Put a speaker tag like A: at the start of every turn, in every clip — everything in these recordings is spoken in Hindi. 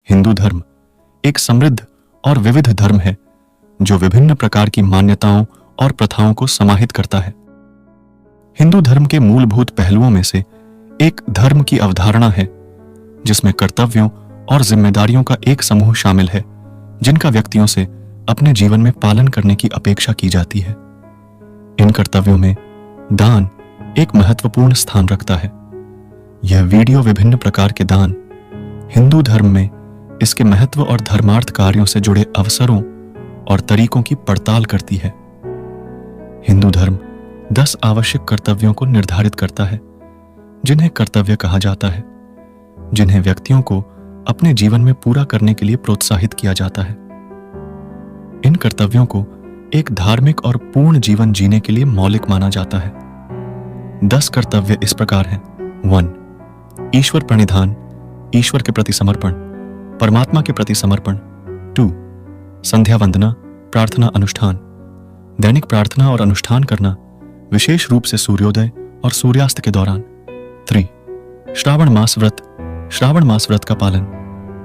A: हिंदू धर्म एक समृद्ध और विविध धर्म है जो विभिन्न प्रकार की मान्यताओं और प्रथाओं को समाहित करता है। हिंदू धर्म के मूलभूत पहलुओं में से एक धर्म की अवधारणा है जिसमें कर्तव्यों और जिम्मेदारियों का एक समूह शामिल है जिनका व्यक्तियों से अपने जीवन में पालन करने की अपेक्षा की जाती है। इन कर्तव्यों में दान एक महत्वपूर्ण स्थान रखता है। यह वीडियो विभिन्न प्रकार के दान, हिंदू धर्म में इसके महत्व और धर्मार्थ कार्यों से जुड़े अवसरों और तरीकों की पड़ताल करती है। हिंदू धर्म 10 आवश्यक कर्तव्यों को निर्धारित करता है जिन्हें कर्तव्य कहा जाता है, जिन्हें व्यक्तियों को अपने जीवन में पूरा करने के लिए प्रोत्साहित किया जाता है। इन कर्तव्यों को एक धार्मिक और पूर्ण जीवन जीने के लिए मौलिक माना जाता है। 10 कर्तव्य इस प्रकार हैं। 1. ईश्वर प्रणिधान, ईश्वर के प्रति समर्पण, परमात्मा के प्रति समर्पण। 2. संध्या वंदना, प्रार्थना अनुष्ठान, दैनिक प्रार्थना और अनुष्ठान करना, विशेष रूप से सूर्योदय और सूर्यास्त के दौरान। 3. श्रावण मास व्रत, श्रावण मास व्रत का पालन,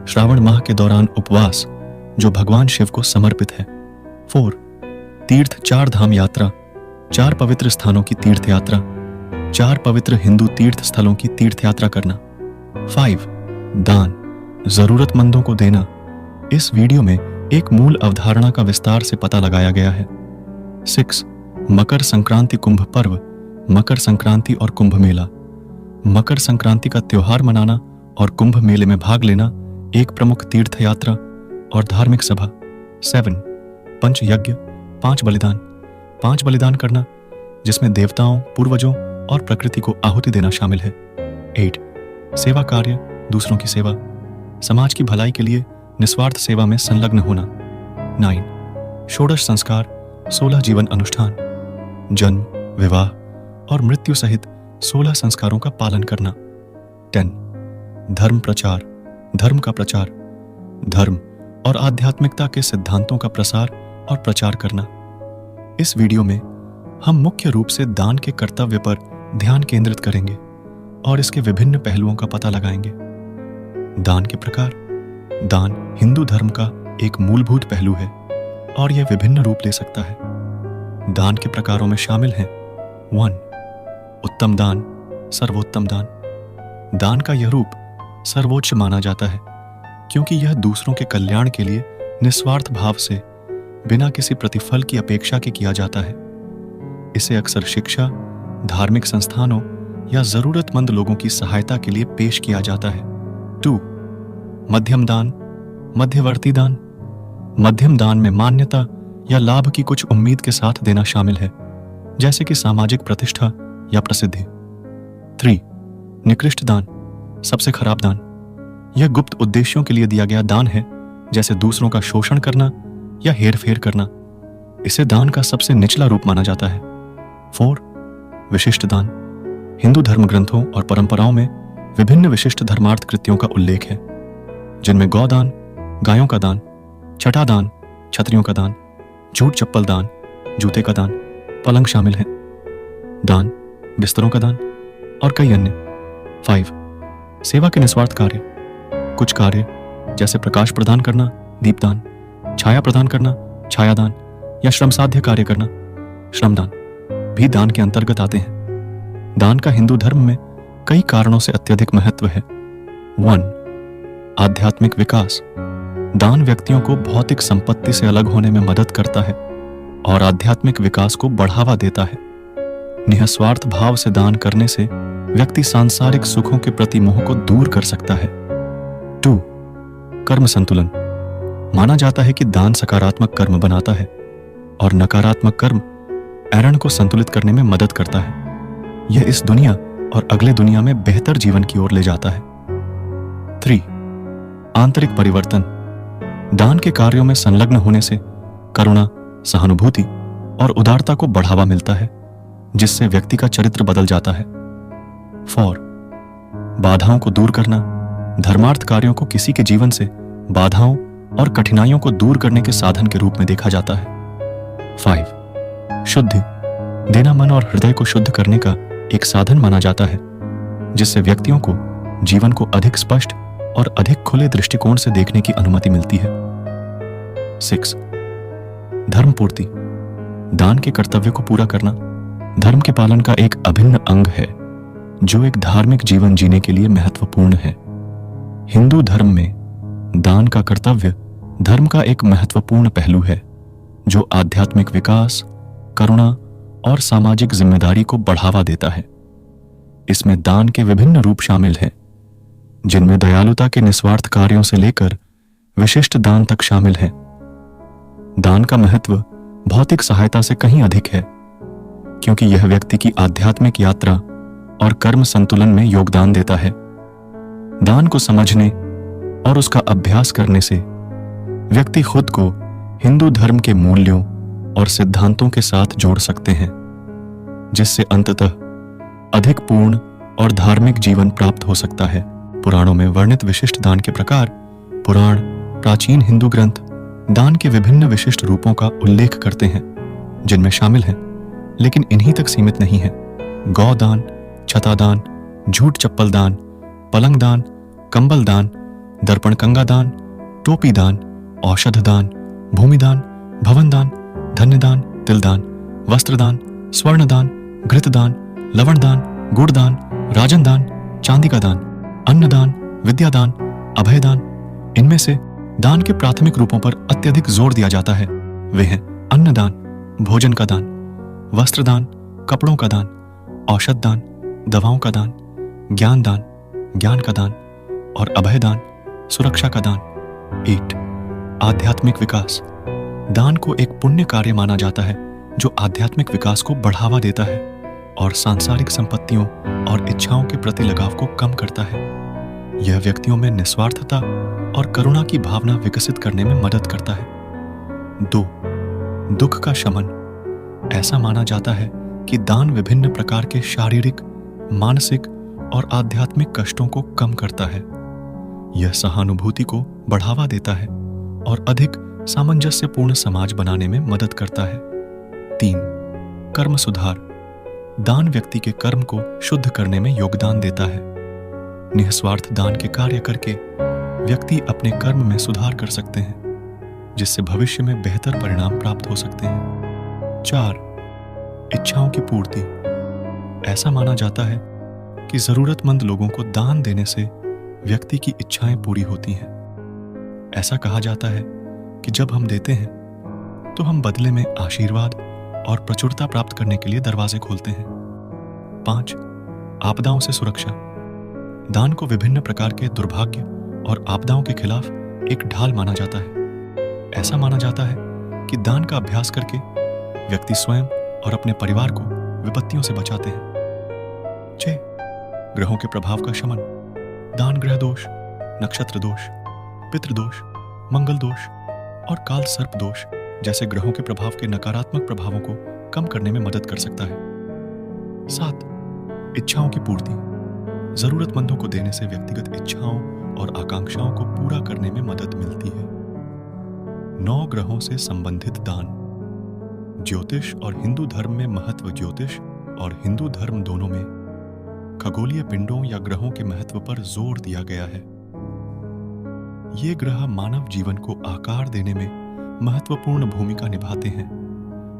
A: श्रावण माह के दौरान उपवास जो भगवान शिव को समर्पित है। 4. तीर्थ 4 धाम यात्रा, 4 पवित्र स्थानों की तीर्थ यात्रा, 4 पवित्र हिंदू तीर्थ स्थलों की तीर्थ यात्रा करना। 5. दान, जरूरतमंदों को देना। इस वीडियो में एक मूल अवधारणा का विस्तार से पता लगाया गया है। 6. मकर संक्रांति कुंभ पर्व, मकर संक्रांति और कुंभ मेला। मकर संक्रांति का त्योहार मनाना और कुंभ मेले में भाग लेना एक प्रमुख तीर्थ यात्रा और धार्मिक सभा। 7. पंच यज्ञ, 5 बलिदान, 5 बलिदान करना जिसमें देवताओं, पूर्वजों और प्रकृति को आहुति देना शामिल है। 8. सेवा कार्य, दूसरों की सेवा, समाज की भलाई के लिए निस्वार्थ सेवा में संलग्न होना। 9. षोडश संस्कार, 16 जीवन अनुष्ठान, जन्म, विवाह और मृत्यु सहित 16 संस्कारों का पालन करना। 10. धर्म प्रचार, धर्म का प्रचार, धर्म और आध्यात्मिकता के सिद्धांतों का प्रसार और प्रचार करना। इस वीडियो में हम मुख्य रूप से दान के कर्तव्य पर ध्यान केंद्रित करेंगे और इसके विभिन्न पहलुओं का पता लगाएंगे। दान के प्रकार। दान हिंदू धर्म का एक मूलभूत पहलू है और यह विभिन्न रूप ले सकता है। दान के प्रकारों में शामिल हैं 1. उत्तम दान, सर्वोत्तम दान। दान का यह रूप सर्वोच्च माना जाता है क्योंकि यह दूसरों के कल्याण के लिए निस्वार्थ भाव से बिना किसी प्रतिफल की अपेक्षा के किया जाता है। इसे अक्सर शिक्षा, धार्मिक संस्थानों या जरूरतमंद लोगों की सहायता के लिए पेश किया जाता है। 2. मध्यम दान, मध्यवर्ती दान। मध्यम दान में मान्यता या लाभ की कुछ उम्मीद के साथ देना शामिल है, जैसे कि सामाजिक प्रतिष्ठा या प्रसिद्धि। 3. निकृष्ट दान, सबसे खराब दान। यह गुप्त उद्देश्यों के लिए दिया गया दान है, जैसे दूसरों का शोषण करना या हेरफेर करना। इसे दान का सबसे निचला रूप माना जाता है। 4. विशिष्ट दान। हिंदू धर्म ग्रंथों और परंपराओं में विभिन्न विशिष्ट धर्मार्थ कृत्यों का उल्लेख है, जिनमें गौदान, गायों का दान, छठा दान, छतरियों का दान, झूठ चप्पल दान, जूते का दान, पलंग शामिल हैं। दान, बिस्तरों का दान और कई अन्य। 5. सेवा के निस्वार्थ कार्य। कुछ कार्य जैसे प्रकाश प्रदान करना, दीपदान, छाया प्रदान करना, छायादान या श्रम साध्य कार्य करना, श्रमदान भी दान के अंतर्गत आते हैं। दान का हिंदू धर्म में कई कारणों से अत्यधिक महत्व है। 1. आध्यात्मिक विकास। दान व्यक्तियों को भौतिक संपत्ति से अलग होने में मदद करता है और आध्यात्मिक विकास को बढ़ावा देता है। निस्वार्थ भाव से दान करने से व्यक्ति सांसारिक सुखों के प्रति मोह को दूर कर सकता है। 2. कर्म संतुलन। माना जाता है कि दान सकारात्मक कर्म बनाता है और नकारात्मक कर्म एरण को संतुलित करने में मदद करता है। यह इस दुनिया और अगले दुनिया में बेहतर जीवन की ओर ले जाता है। 3. आंतरिक परिवर्तन। दान के कार्यों में संलग्न होने से करुणा, सहानुभूति और उदारता को बढ़ावा मिलता है, जिससे व्यक्ति का चरित्र बदल जाता है। 4. बाधाओं को दूर करना। धर्मार्थ कार्यों को किसी के जीवन से बाधाओं और कठिनाइयों को दूर करने के साधन के रूप में देखा जाता है। 5. शुद्धि। देना मन और हृदय को शुद्ध करने का एक साधन माना जाता है, जिससे व्यक्तियों को जीवन को अधिक स्पष्ट और अधिक खुले दृष्टिकोण से देखने की अनुमति मिलती है। 6. धर्म पूर्ति। दान के कर्तव्य को पूरा करना धर्म के पालन का एक अभिन्न अंग है, जो एक धार्मिक जीवन जीने के लिए महत्वपूर्ण है। हिंदू धर्म में दान का कर्तव्य धर्म का एक महत्वपूर्ण पहलू है, जो आध्यात्मिक विकास, करुणा और सामाजिक जिम्मेदारी को बढ़ावा देता है। इसमें दान के विभिन्न रूप शामिल हैं, जिनमें दयालुता के निस्वार्थ कार्यों से लेकर विशिष्ट दान तक शामिल हैं। दान का महत्व भौतिक सहायता से कहीं अधिक है, क्योंकि यह व्यक्ति की आध्यात्मिक यात्रा और कर्म संतुलन में योगदान देता है। दान को समझने और उसका अभ्यास करने से व्यक्ति खुद को हिंदू धर्म के मूल्यों और सिद्धांतों के साथ जोड़ सकते हैं, जिससे अंततः अधिक पूर्ण और धार्मिक जीवन प्राप्त हो सकता है। पुराणों में वर्णित विशिष्ट दान के प्रकार। पुराण प्राचीन हिंदू ग्रंथ दान के विभिन्न विशिष्ट रूपों का उल्लेख करते हैं, जिनमें शामिल हैं, लेकिन इन्हीं तक सीमित नहीं है, गौदान, छतादान, झूठ चप्पल दान, पलंग दान, कंबल दान, दर्पण कंगा दान, टोपी दान, औषध दान, भूमि दान, भवन दान, धन्य दान, तिल दान, वस्त्र दान, स्वर्ण दान, घृत दान, लवण दान, गुड़ दान, राजन दान, चांदी का दान, अन्न दान, विद्या दान, अभय दान। इनमें से दान के प्राथमिक रूपों पर अत्यधिक जोर दिया जाता है। वे हैं अन्न दान, भोजन का दान, वस्त्र दान, कपड़ों का दान, औषध दान, दवाओं का दान, ज्ञान दान, ज्ञान का दान और अभय दान, सुरक्षा का दान। 8. आध्यात्मिक विकास। दान को एक पुण्य कार्य माना जाता है, जो आध्यात्मिक विकास को बढ़ावा देता है और सांसारिक संपत्तियों और इच्छाओं के प्रति लगाव को कम करता है। यह व्यक्तियों में निस्वार्थता और करुणा की भावना विकसित करने में मदद करता है। 2. दुख का शमन। ऐसा माना जाता है कि दान विभिन्न प्रकार के शारीरिक, मानसिक और आध्यात्मिक कष्टों को कम करता है। यह सहानुभूति को बढ़ावा देता है और अधिक सामंजस्यपूर्ण समाज बनाने में मदद करता है। 3. कर्म सुधार। दान व्यक्ति के कर्म को शुद्ध करने में योगदान देता है। निस्वार्थ दान के कार्य करके व्यक्ति अपने कर्म में सुधार कर सकते हैं, जिससे भविष्य में बेहतर परिणाम प्राप्त हो सकते हैं। 4. इच्छाओं की पूर्ति। ऐसा माना जाता है कि जरूरतमंद लोगों को दान देने से व्यक्ति की इच्छाएं पूरी होती हैं। ऐसा कहा जाता है कि जब हम देते हैं तो हम बदले में आशीर्वाद और प्रचुरता प्राप्त करने के लिए दरवाजे खोलते हैं। 5. आपदाओं से सुरक्षा। दान को विभिन्न प्रकार के दुर्भाग्य और आपदाओं के खिलाफ एक ढाल माना जाता है। ऐसा माना जाता है कि दान का अभ्यास करके व्यक्ति स्वयं और अपने परिवार को विपत्तियों से बचाते हैं। 6. ग्रहों के प्रभाव का शमन। दान ग्रह दोष, नक्षत्र दोष, पितृदोष, मंगल दोष और काल सर्प दोष जैसे ग्रहों के प्रभाव के नकारात्मक प्रभावों को कम करने में मदद कर सकता है। 7. इच्छाओं की पूर्ति। जरूरतमंदों को देने से व्यक्तिगत इच्छाओं और आकांक्षाओं को पूरा करने में मदद मिलती है। 9 ग्रहों से संबंधित दान। ज्योतिष और हिंदू धर्म में महत्व। ज्योतिष और हिंदू धर्म दोनों में खगोलीय पिंडों या ग्रहों के महत्व पर जोर दिया गया है। ये ग्रह मानव जीवन को आकार देने में महत्वपूर्ण भूमिका निभाते हैं,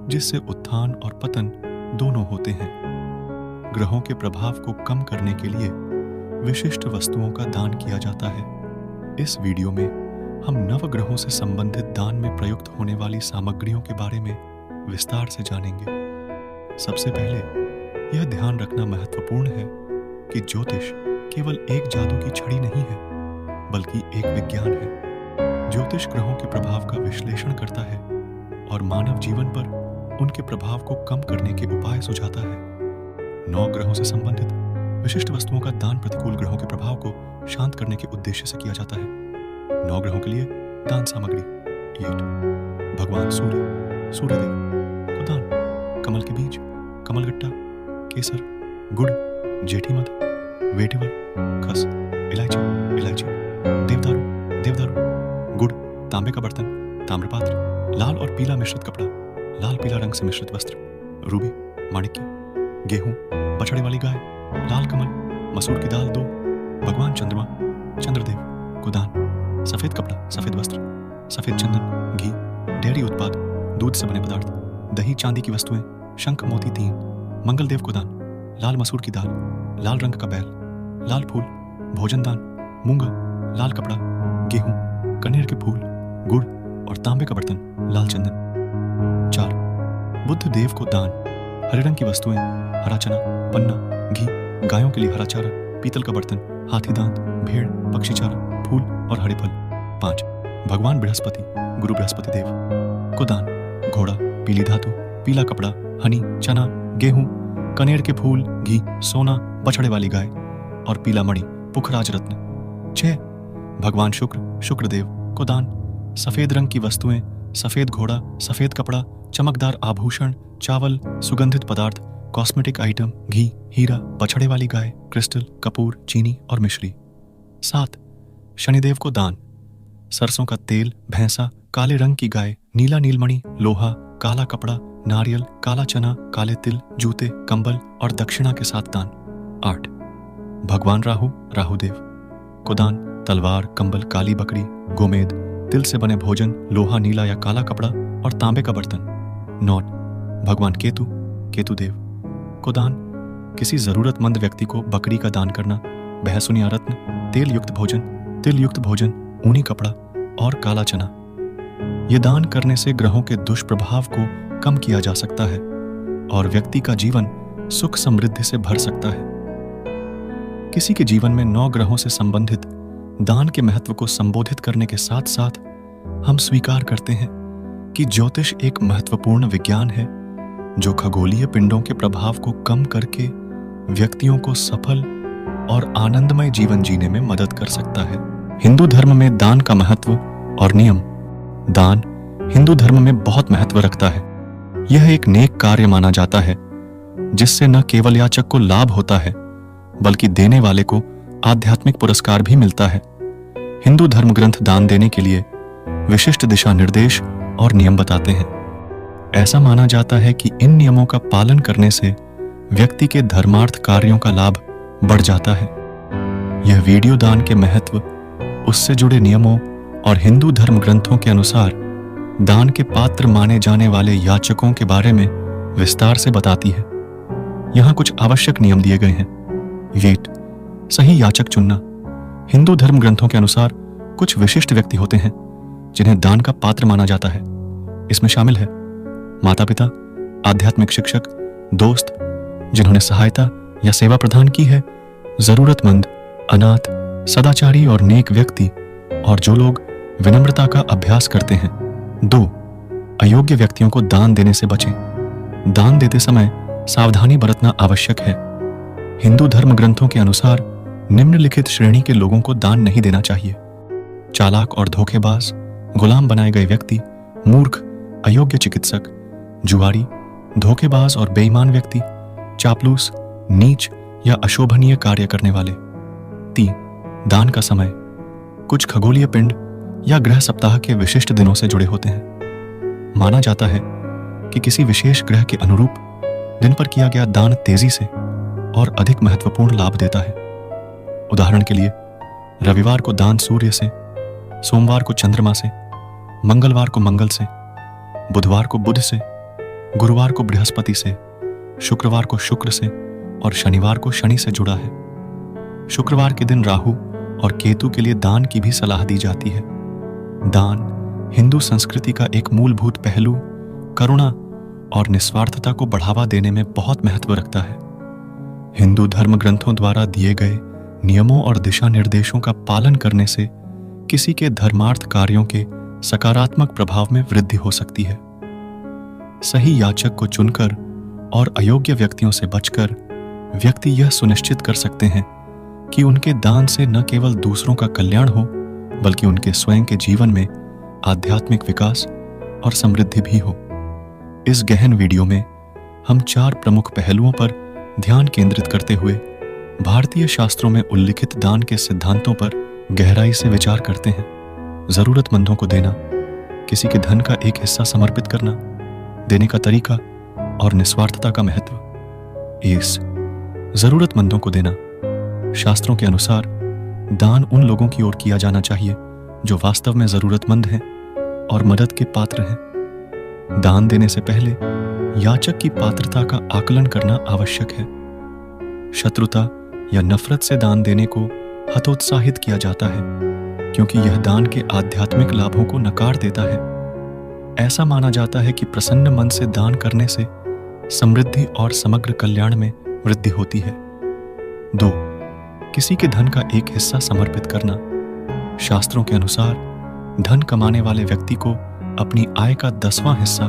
A: जिससे उत्थान और पतन दोनों होते हैं। ग्रहों के प्रभाव को कम करने के लिए विशिष्ट वस्तुओं का दान किया जाता है। इस वीडियो में हम नवग्रहों से संबंधित दान में प्रयुक्त होने वाली सामग्रियों के बारे में विस्तार से जानेंगे। सबसे पहले यह ध्यान रखना महत्वपूर्ण है कि ज्योतिष केवल एक जादू की छड़ी नहीं है, बल्कि एक विज्ञान है। ज्योतिष ग्रहों के प्रभाव का विश्लेषण करता है और मानव जीवन पर उनके प्रभाव को कम करने के उपाय सुझाता है। 9 ग्रहों से संबंधित विशिष्ट वस्तुओं का दान प्रतिकूल ग्रहों के प्रभाव को शांत करने के उद्देश्य से किया जाता है। 9 ग्रहों के लिए दान सामग्री। 8. भगवान सूर्यदेव को दान। कमल के बीज, कमलगट्टा, केसर, गुड़, जेठी मध, वेटिवर, खस, इलायची, देवदारू, गुड़, तांबे का बर्तन, ताम्रपात्र, लाल और पीला मिश्रित कपड़ा, लाल पीला रंग से मिश्रित वस्त्र, रूबी, माणिक्य, गेहूं, बछड़े वाली गाय, लाल कमल, मसूर की दाल 2, भगवान चंद्रमा, चंद्रदेव, को दान, सफेद कपड़ा, सफेद वस्त्र, सफेद चंदन, घी, डेयरी उत्पाद, दूध से बने पदार्थ, दही चांदी की वस्तुएं, शंख मोती 3, मंगल देव को दान, लाल मसूर की दाल, लाल रंग का बैल, लाल फूल, भोजन दान, मूंगा, लाल कपड़ा, गेहूं, कनेर के फूल, गुड़ और तांबे का बर्तन, लाल चंदन। 4, बुद्ध देव को दान, हरे रंग की वस्तुएं, हरा चना, पन्ना, घी, गायों के लिए हरा चारा, पीतल का बर्तन, हाथी दांत, भेड़, पक्षी चारा, फूल और हरे फल। 5, भगवान बृहस्पति, गुरु बृहस्पति देव को दान, घोड़ा, पीली धातु, पीला कपड़ा, हनी, चना, गेहूं, कनेर के फूल, घी, सोना, बछड़े वाली गाय और पीला मणि, पुखराज रत्न। 6, भगवान शुक्र, शुक्रदेव को दान, सफेद रंग की वस्तुएं, सफेद घोड़ा, सफेद कपड़ा, चमकदार आभूषण, चावल, सुगंधित पदार्थ, कॉस्मेटिक आइटम, घी, हीरा, बछड़े वाली गाय, क्रिस्टल, कपूर, चीनी और मिश्री। 7, शनिदेव को दान, सरसों का तेल, भैंसा, काले रंग की गाय, नीला नीलमणि, लोहा, काला कपड़ा, नारियल, काला चना, काले तिल, जूते, कंबल और दक्षिणा के साथ दान। 8, भगवान राहु, राहुदेव को दान, तलवार, कंबल, काली बकरी, गोमेद, तिल से बने भोजन, लोहा, नीला या काला कपड़ा और तांबे का बर्तन। 9, भगवान केतु, केतुदेव को दान, किसी जरूरतमंद व्यक्ति को बकरी का दान करना, भैंसुनिया रत्न, तेल युक्त भोजन, तिल युक्त भोजन, ऊनी कपड़ा और काला चना। ये दान करने से ग्रहों के दुष्प्रभाव को कम किया जा सकता है और व्यक्ति का जीवन सुख समृद्धि से भर सकता है। किसी के जीवन में 9 ग्रहों से संबंधित दान के महत्व को संबोधित करने के साथ साथ हम स्वीकार करते हैं कि ज्योतिष एक महत्वपूर्ण विज्ञान है जो खगोलीय पिंडों के प्रभाव को कम करके व्यक्तियों को सफल और आनंदमय जीवन जीने में मदद कर सकता है। हिंदू धर्म में दान का महत्व और नियम। दान हिंदू धर्म में बहुत महत्व रखता है। यह एक नेक कार्य माना जाता है जिससे न केवल याचक को लाभ होता है बल्कि देने वाले को आध्यात्मिक पुरस्कार भी मिलता है। हिंदू धर्म ग्रंथ दान देने के लिए विशिष्ट दिशा निर्देश और नियम बताते हैं। ऐसा माना जाता है कि इन नियमों का पालन करने से व्यक्ति के धर्मार्थ कार्यों का लाभ बढ़ जाता है। यह वीडियो दान के महत्व, उससे जुड़े नियमों और हिंदू धर्म ग्रंथों के अनुसार दान के पात्र माने जाने वाले याचकों के बारे में विस्तार से बताती है। यहाँ कुछ आवश्यक नियम दिए गए हैं। वेट, सही याचक चुनना। हिंदू धर्म ग्रंथों के अनुसार कुछ विशिष्ट व्यक्ति होते हैं जिन्हें दान का पात्र माना जाता है। इसमें शामिल है माता पिता, आध्यात्मिक शिक्षक, दोस्त जिन्होंने सहायता या सेवा प्रदान की है, जरूरतमंद, अनाथ, सदाचारी और नेक व्यक्ति और जो लोग विनम्रता का अभ्यास करते हैं। 2, अयोग्य व्यक्तियों को दान देने से बचें। दान देते समय सावधानी बरतना आवश्यक है। हिंदू धर्म ग्रंथों के अनुसार निम्नलिखित श्रेणी के लोगों को दान नहीं देना चाहिए: चालाक और धोखेबाज, गुलाम बनाए गए व्यक्ति, मूर्ख, अयोग्य चिकित्सक, जुआरी, धोखेबाज और बेईमान व्यक्ति, चापलूस, नीच या अशोभनीय कार्य करने वाले। 3, दान का समय। कुछ खगोलीय पिंड या ग्रह सप्ताह के विशिष्ट दिनों से जुड़े होते हैं। माना जाता है कि किसी विशेष ग्रह के अनुरूप दिन पर किया गया दान तेजी से और अधिक महत्वपूर्ण लाभ देता है। उदाहरण के लिए, रविवार को दान सूर्य से, सोमवार को चंद्रमा से, मंगलवार को मंगल से, बुधवार को बुध से, गुरुवार को बृहस्पति से, शुक्रवार को शुक्र से और शनिवार को शनि से जुड़ा है। शुक्रवार के दिन राहु और केतु के लिए दान की भी सलाह दी जाती है। दान हिंदू संस्कृति का एक मूलभूत पहलू करुणा और निस्वार्थता को बढ़ावा देने में बहुत महत्व रखता है। हिंदू धर्म ग्रंथों द्वारा दिए गए नियमों और दिशा निर्देशों का पालन करने से किसी के धर्मार्थ कार्यों के सकारात्मक प्रभाव में वृद्धि हो सकती है। सही याचक को चुनकर और अयोग्य व्यक्तियों से बचकर व्यक्ति यह सुनिश्चित कर सकते हैं कि उनके दान से न केवल दूसरों का कल्याण हो बल्कि उनके स्वयं के जीवन में आध्यात्मिक विकास और समृद्धि भी हो। इस गहन वीडियो में हम 4 प्रमुख पहलुओं पर ध्यान केंद्रित करते हुए भारतीय शास्त्रों में उल्लिखित दान के सिद्धांतों पर गहराई से विचार करते हैं। जरूरतमंदों को देना, किसी के धन का एक हिस्सा समर्पित करना, देने का तरीका और निस्वार्थता का महत्व। जरूरतमंदों को देना। शास्त्रों के अनुसार दान उन लोगों की ओर किया जाना चाहिए जो वास्तव में जरूरतमंद हैं और मदद के पात्र हैं। दान देने से पहले याचक की पात्रता का आकलन करना आवश्यक है। शत्रुता या नफरत से दान देने को हतोत्साहित किया जाता है क्योंकि यह दान के आध्यात्मिक लाभों को नकार देता है। ऐसा माना जाता है कि प्रसन्न मन से दान करने से समृद्धि और समग्र कल्याण में वृद्धि होती है। 2. किसी के धन का एक हिस्सा समर्पित करना। शास्त्रों के अनुसार धन कमाने वाले व्यक्ति को अपनी आय का 10वां हिस्सा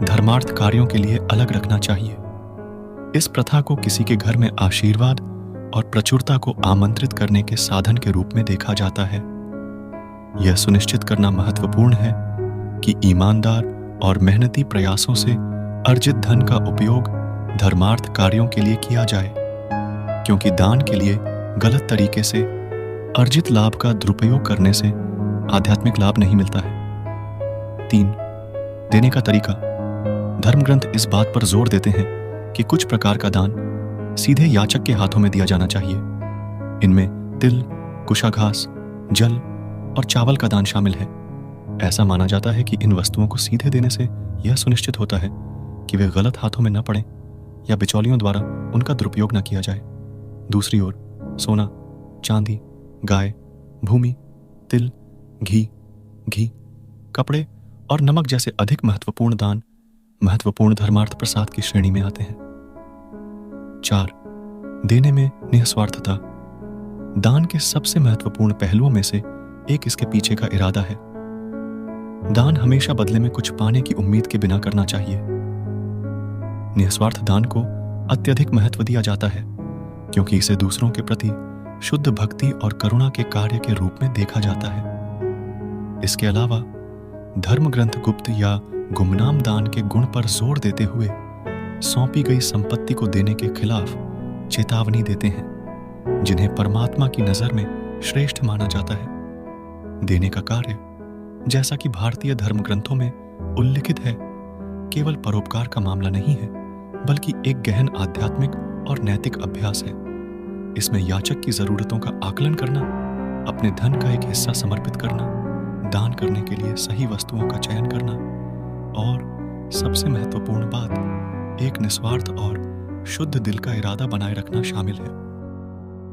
A: धर्मार्थ कार्यों के लिए अलग रखना चाहिए। इस प्रथा को किसी के घर में आशीर्वाद और प्रचुरता को आमंत्रित करने के साधन के रूप में देखा जाता है। यह सुनिश्चित करना महत्वपूर्ण है कि ईमानदार और मेहनती प्रयासों से अर्जित धन का उपयोग धर्मार्थ कार्यों के लिए किया जाए, क्योंकि दान के लिए गलत तरीके से अर्जित लाभ का दुरुपयोग करने से आध्यात्मिक लाभ नहीं मिलता है। 3. देने का तरीका। धर्म ग्रंथ इस बात पर जोर देते हैं कि कुछ प्रकार का दान सीधे याचक के हाथों में दिया जाना चाहिए। इनमें तिल, कुशाघास, जल और चावल का दान शामिल है। ऐसा माना जाता है कि इन वस्तुओं को सीधे देने से यह सुनिश्चित होता है कि वे गलत हाथों में न पड़ें या बिचौलियों द्वारा उनका दुरुपयोग न किया जाए। दूसरी ओर सोना, चांदी, गाय, भूमि, तिल, घी, कपड़े और नमक जैसे अधिक महत्वपूर्ण दान महत्वपूर्ण धर्मार्थ प्रसाद की श्रेणी में आते हैं। 4. देने में निस्वार्थता। दान के सबसे महत्वपूर्ण पहलुओं में से एक इसके पीछे का इरादा है। दान हमेशा बदले में कुछ पाने की उम्मीद के बिना करना चाहिए। निस्वार्थ दान को अत्यधिक महत्व दिया जाता है क्योंकि इसे दूसरों के प्रति शुद्ध भक्ति और करुणा के कार्य के रूप में देखा जाता है। इसके अलावा धर्म ग्रंथ गुप्त या गुमनाम दान के गुण पर जोर देते हुए सौंपी गई संपत्ति को देने के खिलाफ चेतावनी देते हैं, जिन्हें परमात्मा की नजर में श्रेष्ठ माना जाता है। देने का कार्य, जैसा कि भारतीय धर्म ग्रंथों में उल्लिखित है, केवल परोपकार का मामला नहीं है, बल्कि एक गहन आध्यात्मिक और नैतिक अभ्यास है। इसमें याचक की जरूरतों का आकलन करना, अपने धन का एक हिस्सा समर्पित करना, दान करने के लिए सही वस्तुओं का चयन करना और सबसे महत्वपूर्ण बात, एक निस्वार्थ और शुद्ध दिल का इरादा बनाए रखना शामिल है।